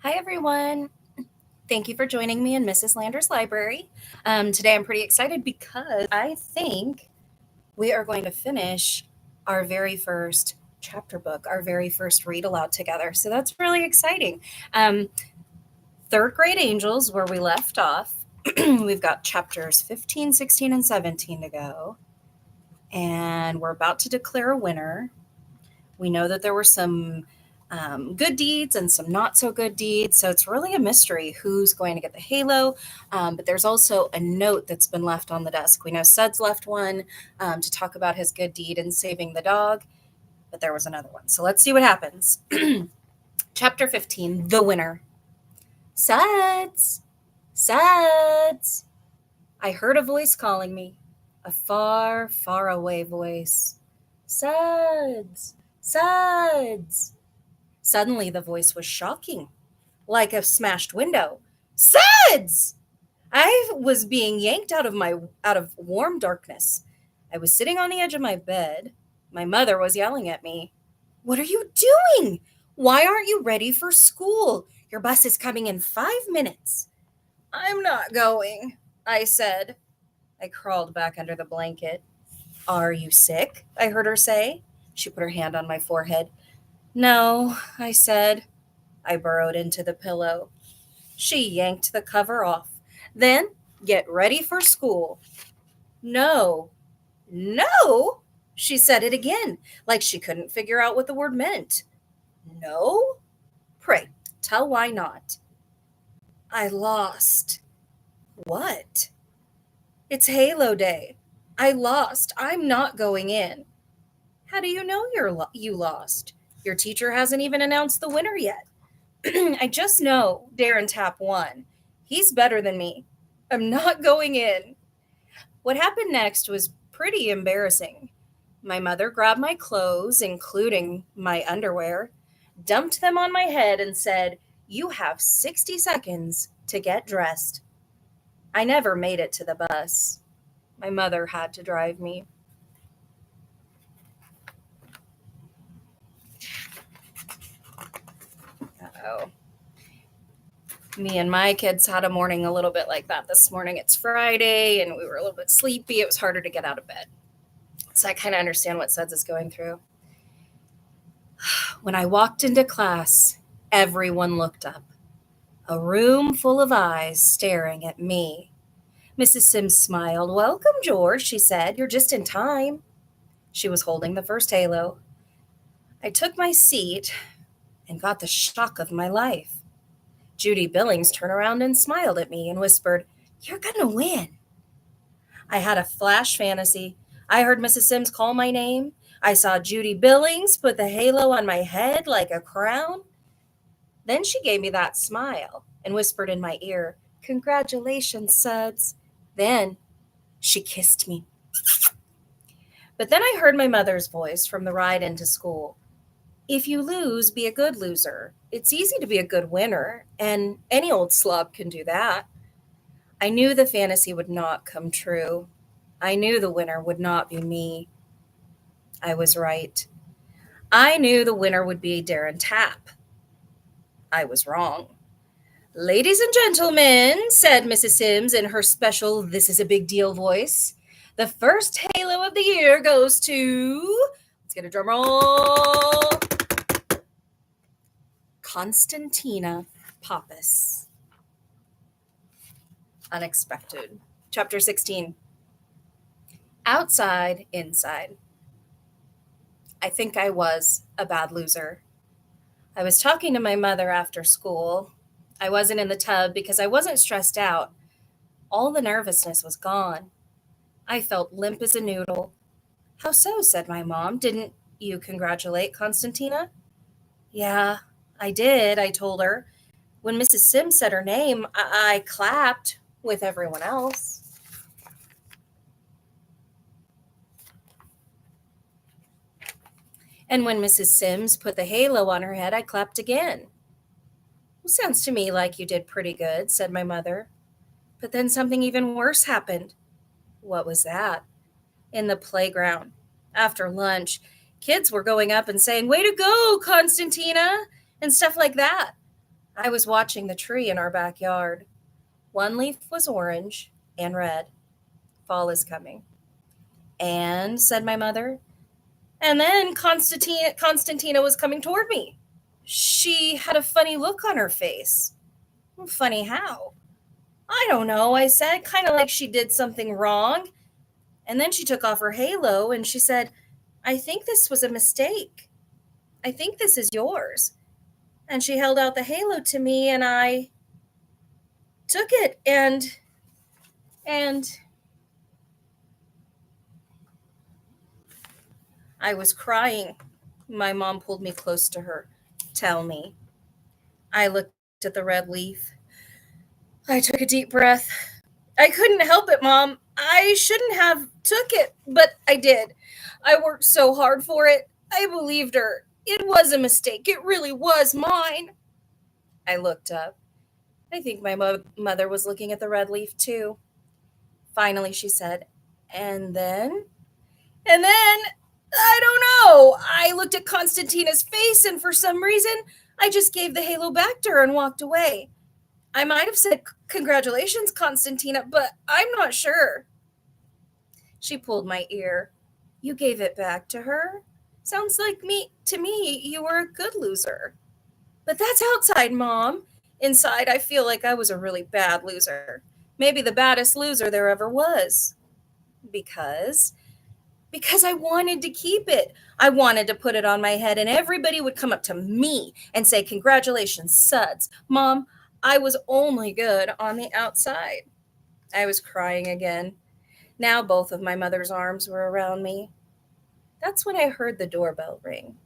Hi, everyone. Thank you for joining me in Mrs. Lander's library. Today I'm pretty excited because I think we are going to finish our very first chapter book, our very first read aloud together. So that's really exciting. Um, Third grade angels, where we left off, we've got chapters 15, 16, and 17 to go. And we're about to declare a winner. We know that there were some good deeds and some not so good deeds. So it's really a mystery who's going to get the halo. But there's also a note that's been left on the desk. We know Suds left one to talk about his good deed in saving the dog, but there was another one. So let's see what happens. Chapter 15, The Winner. Suds! Suds! I heard a voice calling me, a far, far away voice. Suds! Suds! Suddenly the voice was shocking, like a smashed window. Suds! I was being yanked out of warm darkness. I was sitting on the edge of my bed. My mother was yelling at me. What are you doing? Why aren't you ready for school? Your bus is coming in 5 minutes. I'm not going, I said. I crawled back under the blanket. Are you sick? I heard her say. She put her hand on my forehead. No, I said. I burrowed into the pillow. She yanked the cover off. Then, get ready for school. No. No? She said it again, like she couldn't figure out what the word meant. No? Pray, tell why not. I lost. What? It's Halo Day. I lost. I'm not going in. How do you know you lost? Your teacher hasn't even announced the winner yet. I just know Darren Tap won. He's better than me. I'm not going in. What happened next was pretty embarrassing. My mother grabbed my clothes, including my underwear, dumped them on my head, and said, You have 60 seconds to get dressed. I never made it to the bus. My mother had to drive me. Uh-oh. Me and my kids had a morning a little bit like that this morning. It's Friday and we were a little bit sleepy. It was harder to get out of bed. So I kind of understand what Suds is going through. When I walked into class, everyone looked up. A room full of eyes staring at me. Mrs. Sims smiled. Welcome, George, she said. You're just in time. She was holding the first halo. I took my seat and got the shock of my life. Judy Billings turned around and smiled at me and whispered, You're gonna win. I had a flash fantasy. I heard Mrs. Sims call my name. I saw Judy Billings put the halo on my head like a crown. Then she gave me that smile and whispered in my ear, Congratulations, Suds. Then she kissed me. But then I heard my mother's voice from the ride into school. If you lose, be a good loser. It's easy to be a good winner, and any old slob can do that. I knew the fantasy would not come true. I knew the winner would not be me. I was right. I knew the winner would be Darren Tap. I was wrong. Ladies and gentlemen, said Mrs. Sims in her special This Is a Big Deal voice, the first halo of the year goes to, let's get a drum roll, Constantina Pappas. Unexpected. Chapter 16. Outside, inside. I think I was a bad loser. I was talking to my mother after school. I wasn't in the tub because I wasn't stressed out. All the nervousness was gone. I felt limp as a noodle. How so? Said my mom. Didn't you congratulate Constantina? Yeah, I did, I told her. When Mrs. Sims said her name, I clapped with everyone else. And when Mrs. Sims put the halo on her head, I clapped again. Well, sounds to me like you did pretty good, said my mother. But then something even worse happened. What was that? In the playground. After lunch, kids were going up and saying, Way to go, Constantina, and stuff like that. I was watching the tree in our backyard. One leaf was orange and red. Fall is coming. And, said my mother, and then Constantina was coming toward me. She had a funny look on her face. Funny how? I don't know, I said, kind of like she did something wrong. And then she took off her halo and she said, I think this was a mistake. I think this is yours. And she held out the halo to me and I took it and I was crying. My mom pulled me close to her. Tell me. I looked at the red leaf. I took a deep breath. I couldn't help it, Mom. I shouldn't have took it, but I did. I worked so hard for it. I believed her. It was a mistake. It really was mine. I looked up. I think my mother was looking at the red leaf too. Finally, she said, and then? And then, I don't know. I looked at Constantina's face, and for some reason, I just gave the halo back to her and walked away. I might have said, congratulations, Constantina, but I'm not sure. She pulled my ear. You gave it back to her? Sounds like to me you were a good loser. But that's outside, Mom. Inside, I feel like I was a really bad loser. Maybe the baddest loser there ever was. Because? Because I wanted to keep it. I wanted to put it on my head, and everybody would come up to me and say, congratulations, Suds. Mom, I was only good on the outside. I was crying again. Now both of my mother's arms were around me. That's when I heard the doorbell ring.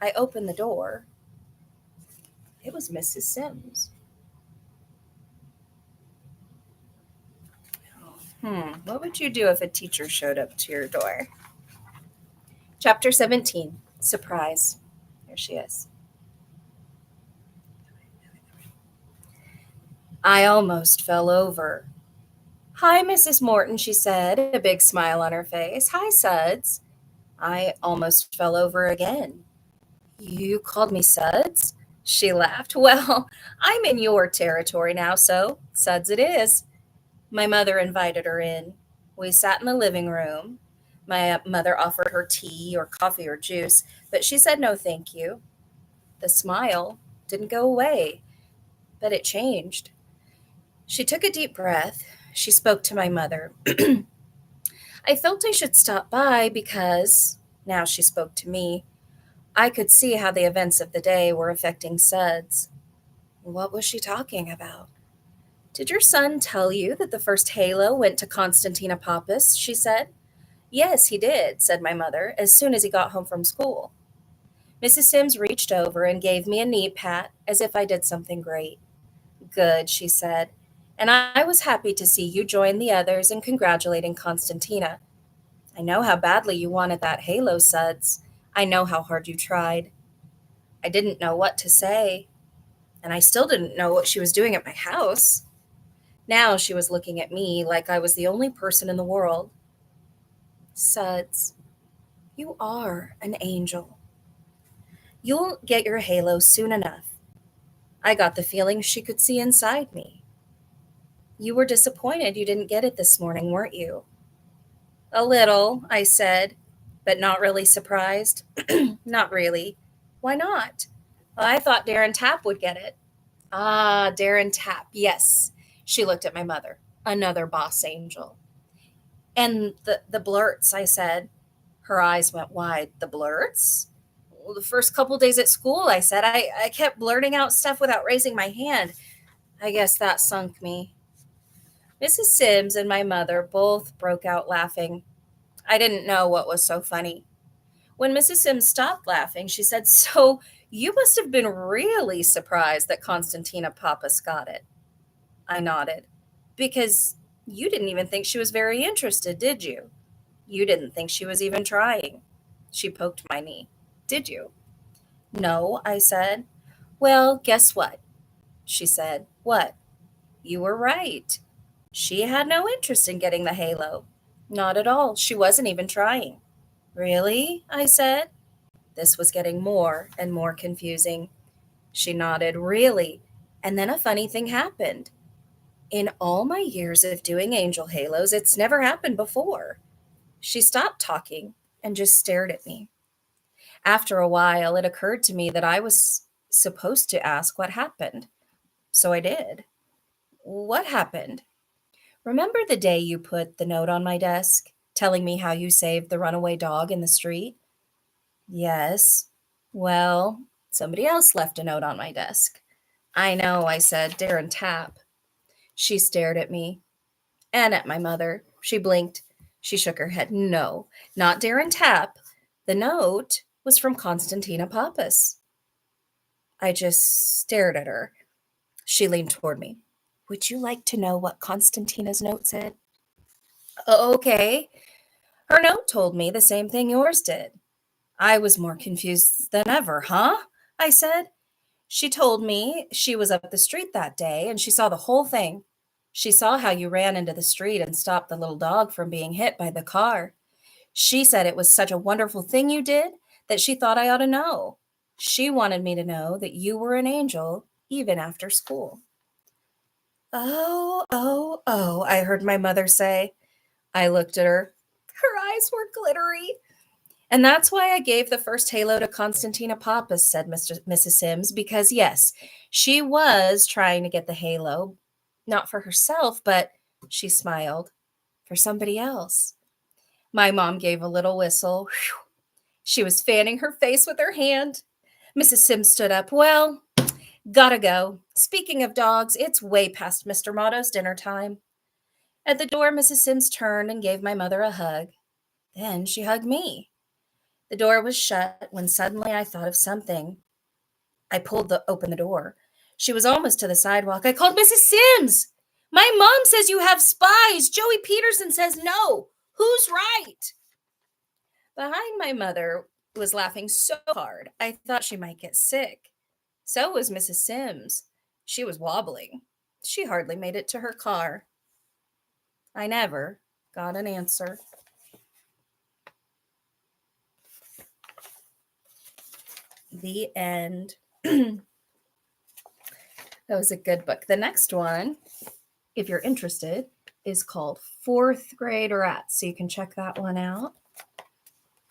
I opened the door. It was Mrs. Sims. What would you do if a teacher showed up to your door? Chapter 17, Surprise. Here she is. I almost fell over. Hi, Mrs. Morton, she said, a big smile on her face. Hi, Suds. I almost fell over again. You called me Suds? She laughed. Well, I'm in your territory now, so Suds it is. My mother invited her in. We sat in the living room. My mother offered her tea or coffee or juice, but she said no thank you. The smile didn't go away, but it changed. She took a deep breath. She spoke to my mother. I felt I should stop by because, now she spoke to me, I could see how the events of the day were affecting Suds. What was she talking about? Did your son tell you that the first halo went to Constantina Pappas? She said. Yes, he did, said my mother, as soon as he got home from school. Mrs. Sims reached over and gave me a knee pat as if I did something great. Good, she said, and I was happy to see you join the others in congratulating Constantina. I know how badly you wanted that halo, Suds. I know how hard you tried. I didn't know what to say, and I still didn't know what she was doing at my house. Now she was looking at me like I was the only person in the world. Suds, you are an angel. You'll get your halo soon enough. I got the feeling she could see inside me. You were disappointed you didn't get it this morning, weren't you? A little, I said, but not really surprised. Not really. Why not? Well, I thought Darren Tapp would get it. Ah, Darren Tapp, yes. She looked at my mother. Another boss angel. And the blurts, I said. Her eyes went wide. The blurts? Well, the first couple days at school, I said. I kept blurting out stuff without raising my hand. I guess that sunk me. Mrs. Sims and my mother both broke out laughing. I didn't know what was so funny. When Mrs. Sims stopped laughing, she said, So you must have been really surprised that Constantina Pappas got it. I nodded. Because you didn't even think she was very interested, did you? You didn't think she was even trying. She poked my knee. Did you? No, I said. Well, guess what? She said. What? You were right. She had no interest in getting the halo. Not at all. She wasn't even trying. Really? I said. This was getting more and more confusing. She nodded. Really? And then a funny thing happened. In all my years of doing angel halos, it's never happened before. She stopped talking and just stared at me. After a while, it occurred to me that I was supposed to ask what happened. So I did. What happened? Remember the day you put the note on my desk, telling me how you saved the runaway dog in the street? Yes. Well, somebody else left a note on my desk. I know, I said. Darren Tapp. She stared at me and at my mother. She blinked. She shook her head. No, not Darren Tapp. The note was from Constantina Pappas. I just stared at her. She leaned toward me. Would you like to know what Constantina's note said? Okay. Her note told me the same thing yours did. I was more confused than ever, huh? I said. She told me she was up the street that day and she saw the whole thing. She saw how you ran into the street and stopped the little dog from being hit by the car. She said it was such a wonderful thing you did that she thought I ought to know. She wanted me to know that you were an angel even after school. Oh, oh, oh, I heard my mother say. I looked at her. Her eyes were glittery. And that's why I gave the first halo to Constantina Pappas, said Mrs. Sims, because yes, she was trying to get the halo, not for herself, but she smiled, for somebody else. My mom gave a little whistle. Whew. She was fanning her face with her hand. Mrs. Sims stood up. Well, gotta go. Speaking of dogs, it's way past Mr. Motto's dinner time. At the door, Mrs. Sims turned and gave my mother a hug. Then she hugged me. The door was shut when suddenly I thought of something. I pulled open the door. She was almost to the sidewalk. I called Mrs. Sims. My mom says you have spies. Joey Peterson says no. Who's right? Behind my mother was laughing so hard I thought she might get sick. So was Mrs. Sims. She was wobbling. She hardly made it to her car. I never got an answer. The end. That was a good book. The next one, if you're interested, is called Fourth Grade Rats. So you can check that one out.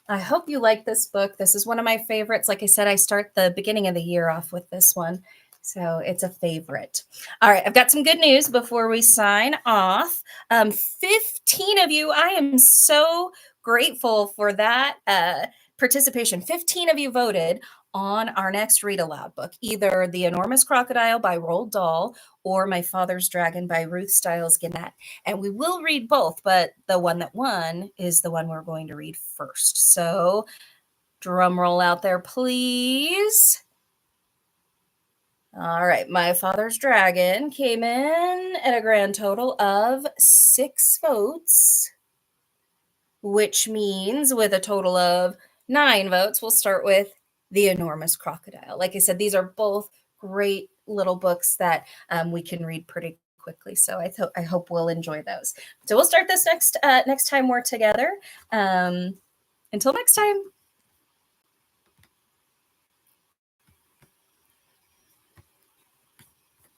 I hope you like this book. This is one of my favorites. Like I said, I start the beginning of the year off with this one. So it's a favorite. All right, I've got some good news before we sign off. 15 of you, I am so grateful for that participation. 15 of you voted on our next read aloud book, either The Enormous Crocodile by Roald Dahl or My Father's Dragon by Ruth Stiles Gannett. And we will read both, but the one that won is the one we're going to read first. So drum roll out there, please. All right, My Father's Dragon came in at a grand total of 6 votes, which means with a total of 9 votes, we'll start with The Enormous Crocodile. Like I said, these are both great little books that we can read pretty quickly. So I hope we'll enjoy those. So we'll start this next time we're together. Until next time.